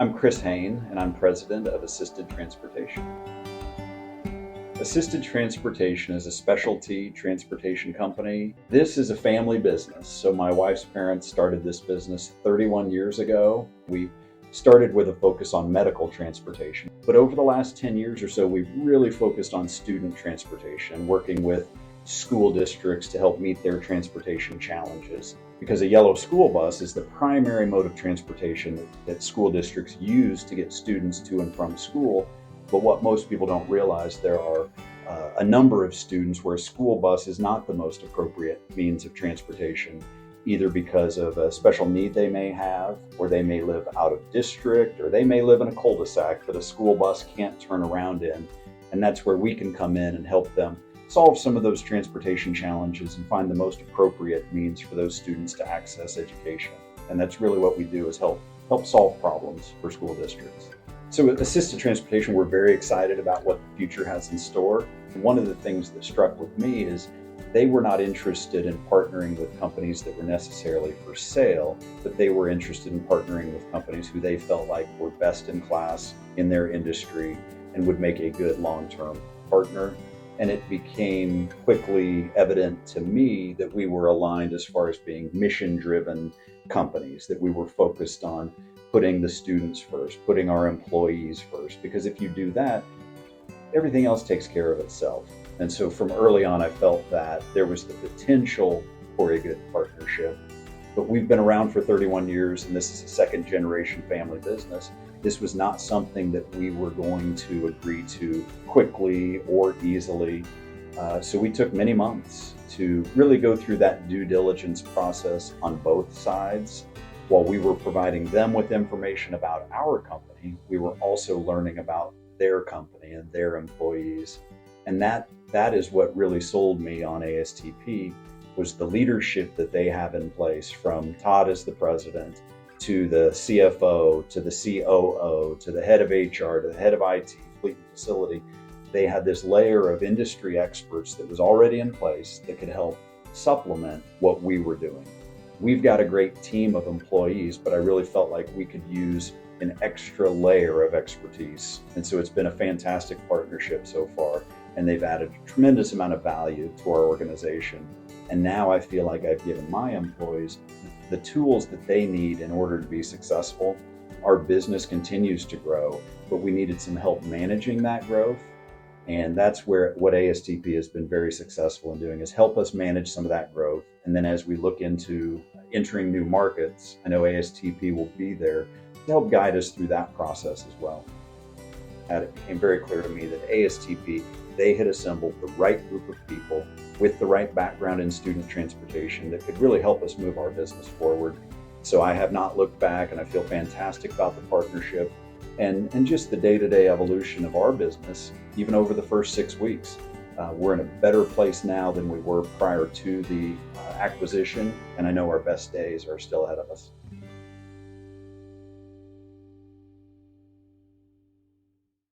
I'm Chris Hane, and I'm president of Assisted Transportation. Assisted Transportation is a specialty transportation company. This is a family business. So my wife's parents started this business 31 years ago. We started with a focus on medical transportation. But over the last 10 years or so, we've really focused on student transportation, working with school districts to help meet their transportation challenges. Because a yellow school bus is the primary mode of transportation that school districts use to get students to and from school. But what most people don't realize, there are a number of students where a school bus is not the most appropriate means of transportation, either because of a special need they may have, or they may live out of district, or they may live in a cul-de-sac that a school bus can't turn around in. And that's where we can come in and help them solve some of those transportation challenges and find the most appropriate means for those students to access education. And that's really what we do, is help solve problems for school districts. So with assisted transportation, we're very excited about what the future has in store. And one of the things that struck with me is they were not interested in partnering with companies that were necessarily for sale, but they were interested in partnering with companies who they felt like were best in class in their industry and would make a good long-term partner. And it became quickly evident to me that we were aligned as far as being mission-driven companies, that we were focused on putting the students first, putting our employees first, because if you do that, everything else takes care of itself. And so from early on, I felt that there was the potential for a good partnership. But we've been around for 31 years, and this is a second generation family business. This was not something that we were going to agree to quickly or easily. So we took many months to really go through that due diligence process on both sides. While we were providing them with information about our company, we were also learning about their company and their employees. And that is what really sold me on ASTP, was the leadership that they have in place, from Todd as the president, to the CFO, to the COO, to the head of HR, to the head of IT, fleet and facility. They had this layer of industry experts that was already in place that could help supplement what we were doing. We've got a great team of employees, but I really felt like we could use an extra layer of expertise. And so it's been a fantastic partnership so far, and they've added a tremendous amount of value to our organization. And now I feel like I've given my employees the tools that they need in order to be successful. Our business continues to grow, but we needed some help managing that growth. And that's where what ASTP has been very successful in doing, is help us manage some of that growth. And then as we look into entering new markets, I know ASTP will be there to help guide us through that process as well. And it became very clear to me that ASTP, they had assembled the right group of people with the right background in student transportation that could really help us move our business forward. So I have not looked back, and I feel fantastic about the partnership and just the day-to-day evolution of our business, even over the first 6 weeks. We're in a better place now than we were prior to the acquisition, and I know our best days are still ahead of us.